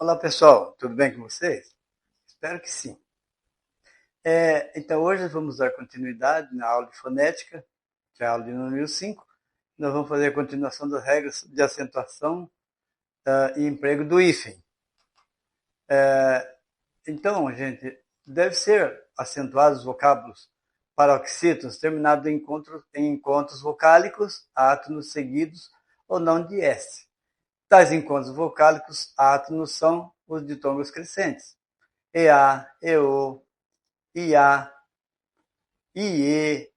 Olá pessoal, tudo bem com vocês? Espero que sim. Então hoje vamos dar continuidade na aula de fonética, que é a aula de número 5. Nós vamos fazer a continuação das regras de acentuação e emprego do hífen. Então, gente, deve ser acentuados os vocábulos paroxítonos terminados em encontros vocálicos, átonos seguidos ou não de S. Tais encontros vocálicos átonos são os ditongos crescentes. EA, EO, IA, IE,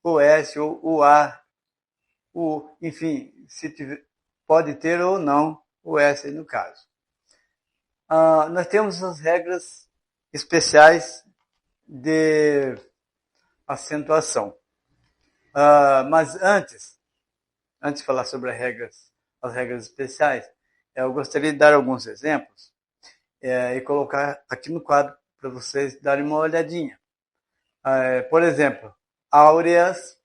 OS ou UA, enfim, se tiver, pode ter ou não o S no caso. Nós temos as regras especiais de acentuação. Mas antes de falar sobre as regras especiais, eu gostaria de dar alguns exemplos e colocar aqui no quadro para vocês darem uma olhadinha. Por exemplo, áureas,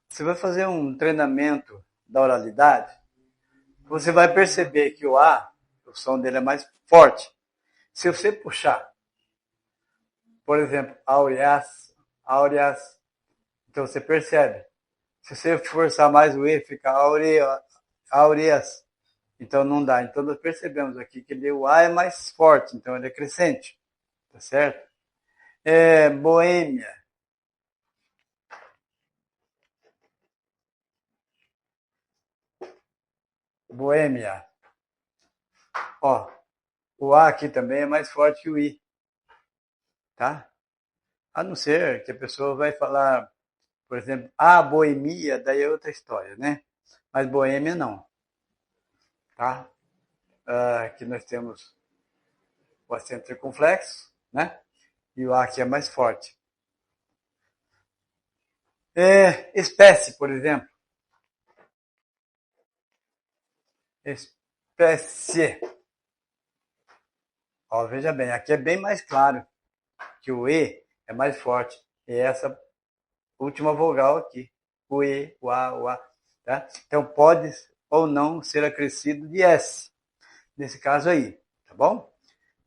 você vai fazer um treinamento da oralidade, você vai perceber que o som dele é mais forte. Se você puxar, por exemplo, áureas, então você percebe. Se você forçar mais o E, fica áureas. Então não dá. Então nós percebemos aqui que o A é mais forte, então ele é crescente. Tá certo? Boêmia. Boêmia. Ó, o A aqui também é mais forte que o I. Tá? A não ser que a pessoa vai falar, por exemplo, boemia, daí é outra história, né? Mas boêmia não. Tá? Aqui nós temos o acento circunflexo, né? E o A aqui é mais forte. Espécie, por exemplo. Espécie. Ó, veja bem, aqui é bem mais claro que o E é mais forte. E essa última vogal aqui. O E, o A, o A. Tá? Então pode ou não ser acrescido de S. Nesse caso aí, tá bom?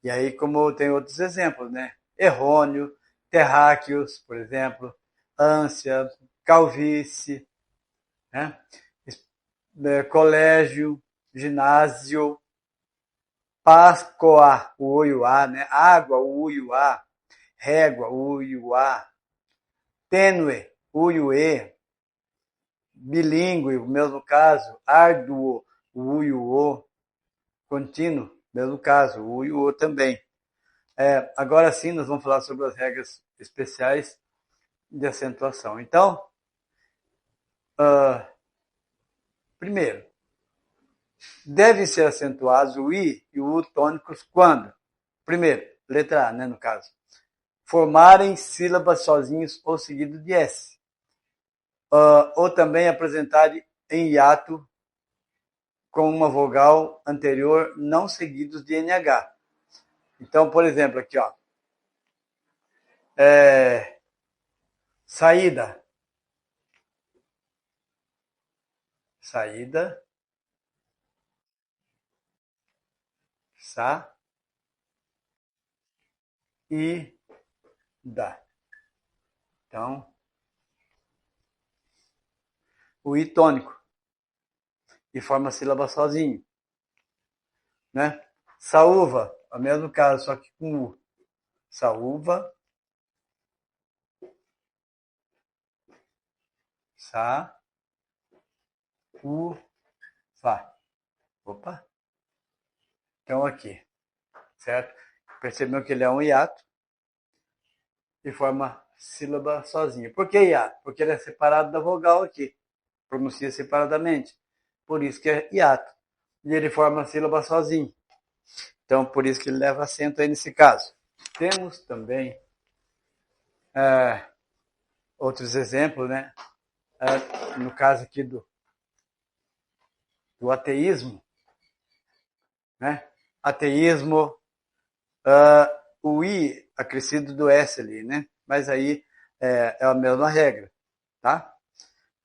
E aí, como tem outros exemplos, né? Errôneo, terráqueos, por exemplo, ânsia, calvície, né? Colégio, ginásio, Páscoa, o U e o A, né? Água, o U e o A, régua, o U e o A, tênue, U e o E, bilíngue, o mesmo caso, árduo, o U e o O, contínuo, mesmo caso, o U e o O também. Agora sim, nós vamos falar sobre as regras especiais de acentuação. Então, primeiro, devem ser acentuados o I e o U tônicos quando? Primeiro, letra A, né, no caso. Formarem sílabas sozinhos ou seguido de S. Ou também apresentarem em hiato com uma vogal anterior não seguidos de NH. Então, por exemplo, aqui, ó. Saída. Saída. Sa. E. Da. Então, o I tônico. E forma a sílaba sozinho. Né? Saúva. É o mesmo caso, só que com U. Saúva. Sa. U. Fa. Opa. Então, aqui. Certo? Percebeu que ele é um hiato e forma sílaba sozinho. Por que hiato? Porque ele é separado da vogal aqui. Pronuncia separadamente. Por isso que é hiato. E ele forma a sílaba sozinho. Então, por isso que ele leva acento aí nesse caso. Temos também outros exemplos, né? No caso aqui do ateísmo, né? Ateísmo, o I acrescido do S ali, né? Mas aí é a mesma regra, tá?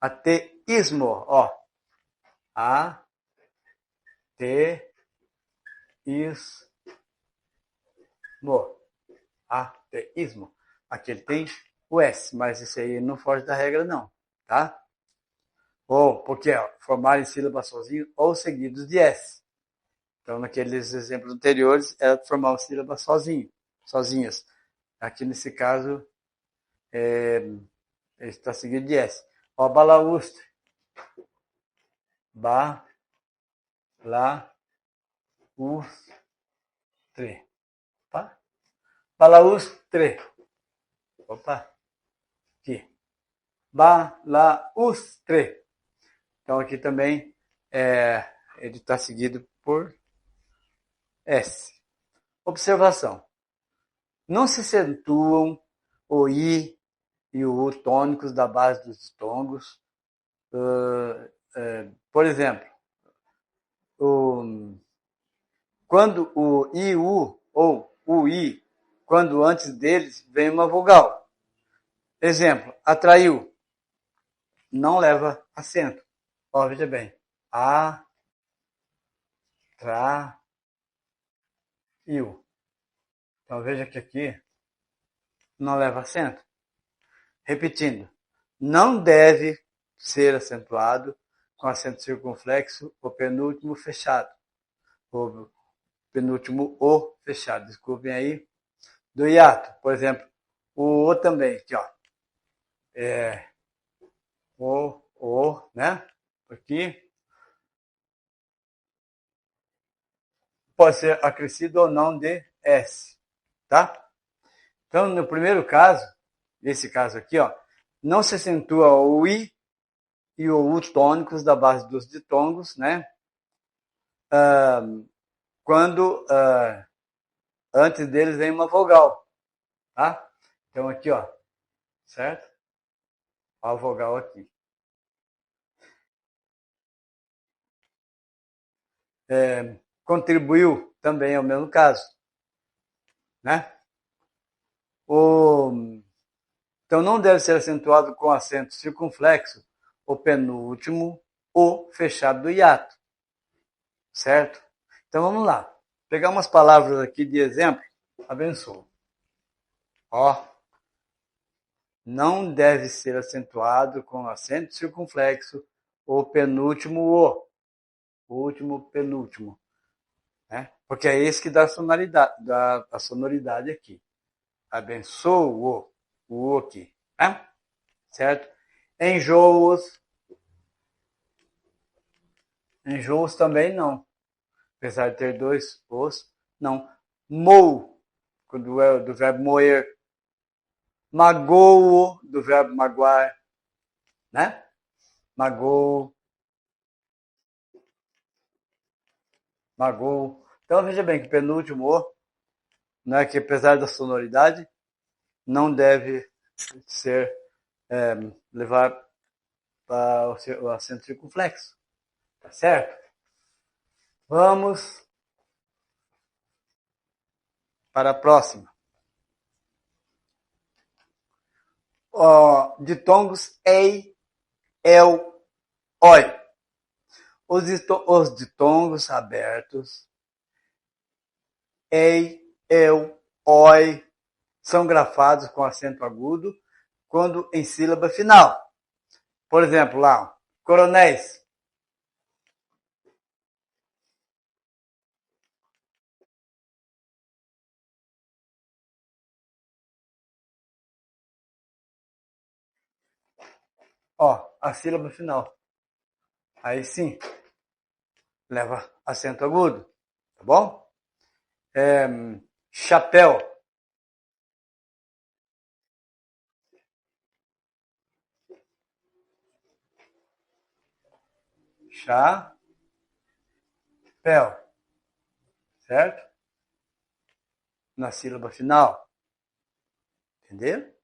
Ateísmo, ó. Ateísmo. Aqui ele tem o S, mas isso aí não foge da regra, não, tá? Ou, porque formarem sílabas sozinhos ou seguidos de S. Então, naqueles exemplos anteriores, era formar uma sílaba sozinhas. Aqui, nesse caso, ele está seguido de S. Ó, balaústre. Balaústre. Opa. Balaústre. Opa. Aqui. Balaústre. Então, aqui também ele está seguido por S. Observação. Não se acentuam o I e o U tônicos da base dos ditongos. Por exemplo, quando o IU ou o I, quando antes deles vem uma vogal. Exemplo, atraiu. Não leva acento. Ó, veja bem. Atraiu. Então veja que aqui não leva acento. Repetindo. Não deve ser acentuado com acento circunflexo o penúltimo fechado. O penúltimo O fechado. Desculpem aí. Do hiato, por exemplo. O também, aqui, ó. Né? Aqui. Pode ser acrescido ou não de S, tá? Então, no primeiro caso, nesse caso aqui, ó, não se acentua o I e o U tônicos da base dos ditongos, né? Quando antes deles vem uma vogal, tá? Então, aqui, ó, certo? Ó a vogal aqui. Contribuiu também é o mesmo caso, né? Então, não deve ser acentuado com acento circunflexo o penúltimo O fechado do hiato, certo? Então, vamos lá. Pegar umas palavras aqui de exemplo. Abençoa. Ó. Não deve ser acentuado com acento circunflexo o penúltimo O. O último penúltimo. Né? Porque é esse que dá a sonoridade aqui. Abençoa o aqui. Né? Certo? Enjoos. Enjoos também não. Apesar de ter dois os, não. Mou, do verbo moer. Magoo, do verbo magoar. Né? Magoo. Então, veja bem que penúltimo O, né, que apesar da sonoridade, não deve ser levar para o acento circunflexo. Tá certo? Vamos para a próxima. Ditongos ei, eu, oi. Os ditongos abertos ei, eu, oi são grafados com acento agudo quando em sílaba final. Por exemplo, lá, coronéis. Ó, a sílaba final. Aí sim, leva acento agudo, tá bom? Chapéu. Chapéu. Certo? Na sílaba final. Entendeu?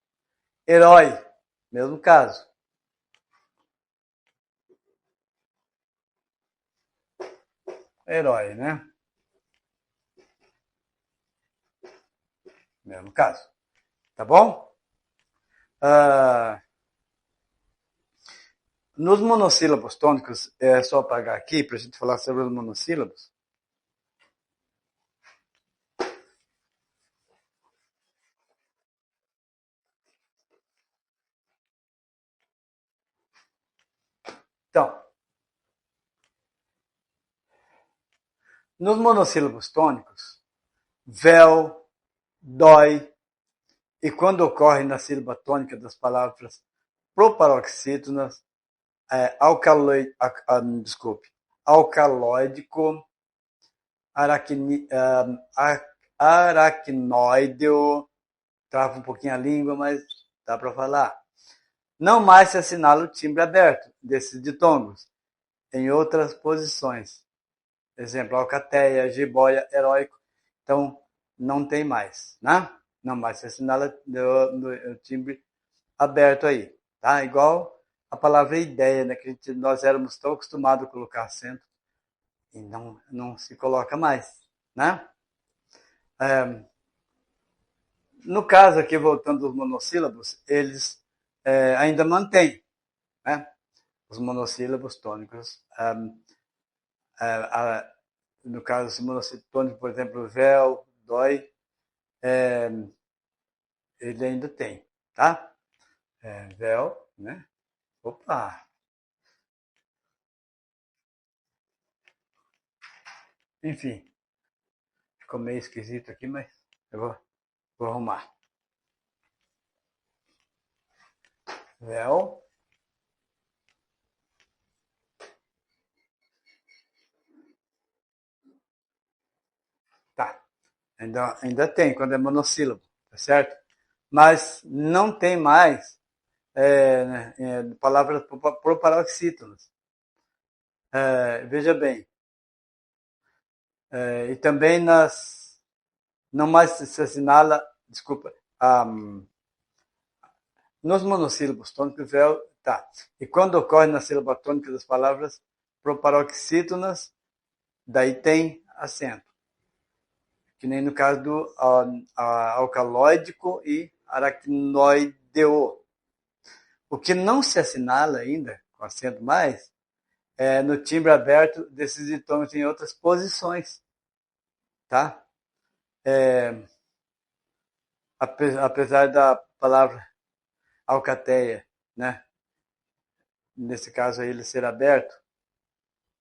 Herói. Mesmo caso. Herói, né? Mesmo caso. Tá bom? Nos monossílabos tônicos, é só apagar aqui para a gente falar sobre os monossílabos. Então, nos monossílabos tônicos, véu, dói, e quando ocorre na sílaba tônica das palavras proparoxítonas, alcaloídico, aracnoideo, trava um pouquinho a língua, mas dá para falar. Não mais se assinala o timbre aberto desses ditongos, em outras posições. Exemplo, alcateia, jiboia, heróico. Então, não tem mais, né? Não mais se assinala o timbre aberto aí, tá? Igual a palavra ideia, né? Que nós éramos tão acostumados a colocar acento e não se coloca mais, né? No caso aqui, voltando aos monossílabos, eles ainda mantêm, né? Os monossílabos tônicos. No caso, os monossílabos tônicos, por exemplo, véu, dói, ele ainda tem, tá? Véu, né? Opa! Enfim, ficou meio esquisito aqui, mas eu vou arrumar. Véu. Tá. Ainda tem, quando é monossílabo, tá certo? Mas não tem mais palavras proparoxítonas. Veja bem. E também não mais se assinala, desculpa, nos monossílabos tônicos, véu, tá. E quando ocorre na sílaba tônica das palavras proparoxítonas, daí tem acento. Que nem no caso do alcaloídico e aracnoideo. O que não se assinala ainda, com acento mais, é no timbre aberto desses ditongos em outras posições. Tá? Apesar da palavra alcateia, né? Nesse caso aí ele ser aberto,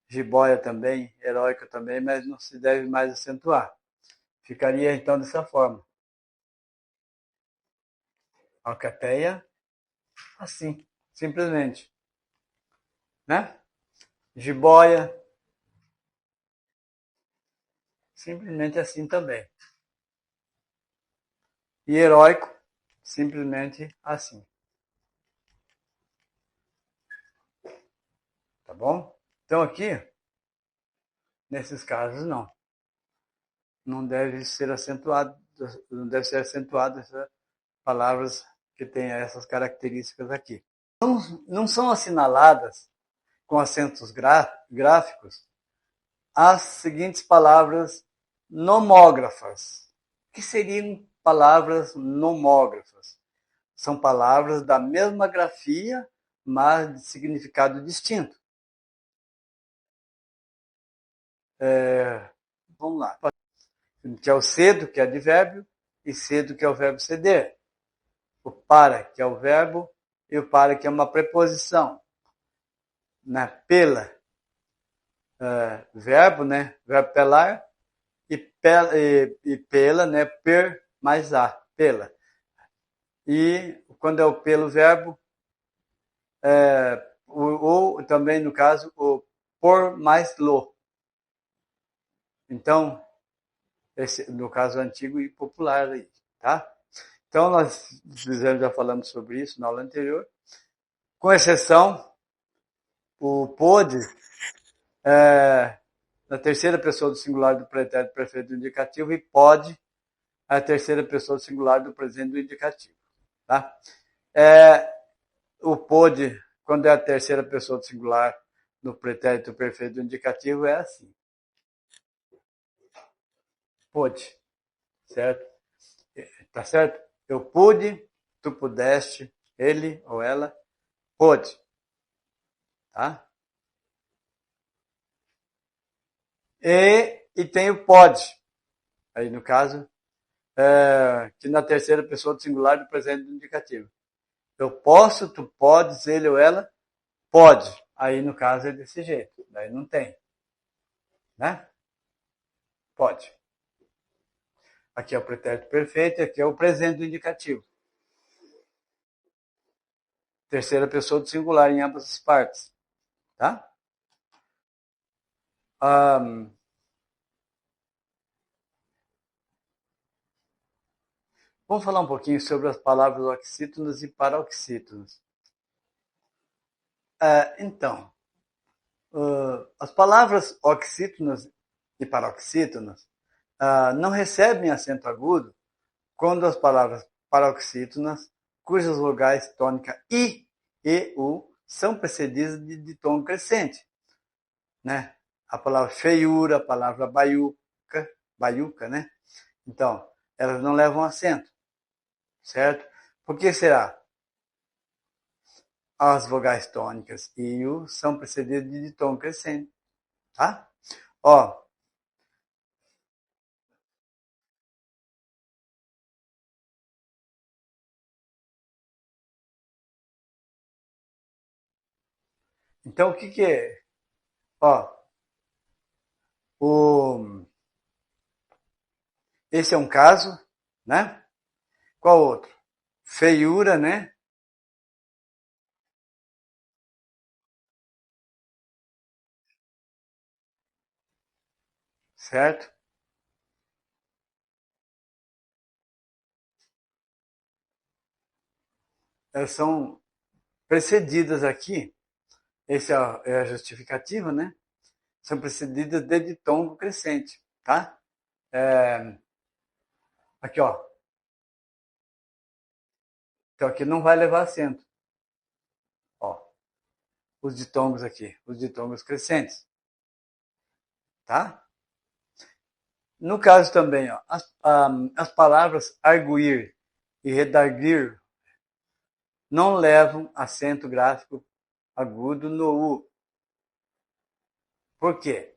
jiboia também, heróico também, mas não se deve mais acentuar. Ficaria então dessa forma. Alcateia, assim, simplesmente. Né? Jiboia, simplesmente assim também. E heróico, simplesmente assim. Tá bom? Então aqui, nesses casos, não. Não deve ser acentuado, não deve ser acentuado essas palavras que têm essas características aqui. Não são assinaladas com acentos gráficos as seguintes palavras nomógrafas. O que seriam palavras nomógrafas? São palavras da mesma grafia, mas de significado distinto. Vamos lá. Que é o cedo, que é advérbio, e cedo, que é o verbo ceder. O para, que é o verbo, e o para, que é uma preposição. Na pela, verbo, né? Verbo pelar, e pela, né? Per mais a, pela. E quando é o pelo verbo, ou também, no caso, o por mais lo. Então, esse, no caso antigo e popular aí, tá? Então, nós já falamos sobre isso na aula anterior, com exceção, o pôde, na terceira pessoa do singular do pretérito perfeito do indicativo, e pode, a terceira pessoa do singular do presente do indicativo, tá? O pôde, quando é a terceira pessoa do singular no pretérito perfeito do indicativo, é assim. Pôde, certo? Tá certo? Eu pude, tu pudeste, Ele ou ela pôde, tá? E tem o pode. Aí, no caso, que na terceira pessoa do singular do presente do indicativo. Eu posso, tu podes, ele ou ela pode. Aí, no caso, é desse jeito. Daí não tem. Né? Pode. Aqui é o pretérito perfeito e aqui é o presente do indicativo. Terceira pessoa do singular em ambas as partes. Tá? Vamos falar um pouquinho sobre as palavras oxítonas e paroxítonas. Então, as palavras oxítonas e paroxítonas não recebem acento agudo quando as palavras paroxítonas, cujas vogais tônica I e U são precedidas de tom crescente. Né? A palavra feiura, a palavra baiuca, né? Então, elas não levam acento, certo? Por que será? As vogais tônicas I e U são precedidas de tom crescente, tá? Ó, então o que que é? Ó, esse é um caso, né? Qual outro? Feiura, né? Certo? Elas são precedidas aqui, esse é a justificativa, né? São precedidas de ditongo crescente, tá? Aqui, ó. Então aqui não vai levar acento. Ó, os ditongos aqui, os ditongos crescentes, tá? No caso também, ó, as palavras arguir e redarguir não levam acento gráfico agudo no U. Por quê?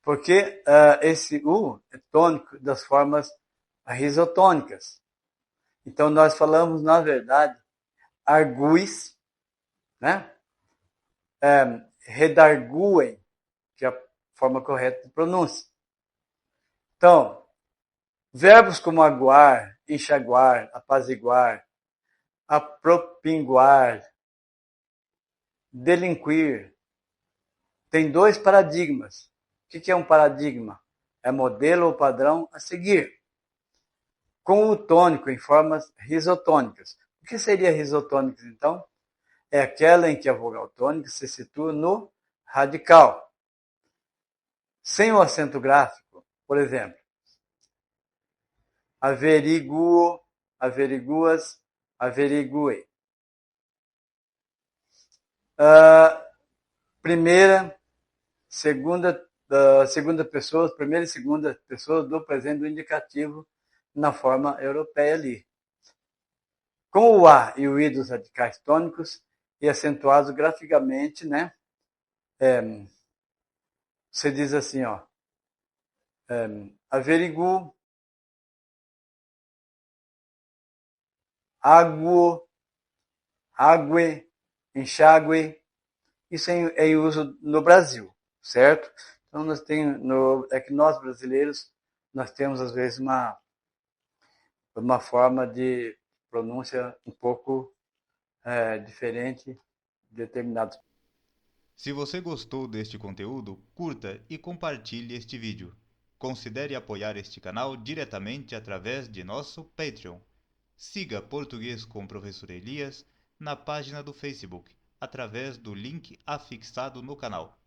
Porque esse U é tônico das formas risotônicas. Então nós falamos, na verdade, arguis, né? Redarguem, que é a forma correta de pronúncia. Então, verbos como aguar, enxaguar, apaziguar, apropinguar, delinquir, tem dois paradigmas. O que é um paradigma? É modelo ou padrão a seguir. Com o tônico em formas risotônicas. O que seria risotônicas, então? É aquela em que a vogal tônica se situa no radical. Sem o acento gráfico, por exemplo, averiguo, averiguas, averigue. Primeira, segunda pessoa, primeira e segunda pessoa do presente do indicativo na forma europeia ali. Com o A e o I dos radicais tônicos e acentuados graficamente, né? Você diz assim, ó, averigu, aguo, ague, enxague. Isso é em uso no Brasil, certo? Então é que nós brasileiros nós temos às vezes uma forma de pronúncia um pouco diferente de determinados. Se você gostou deste conteúdo, curta e compartilhe este vídeo. Considere apoiar este canal diretamente através de nosso Patreon. Siga Português com o Professor Elias na página do Facebook, através do link afixado no canal.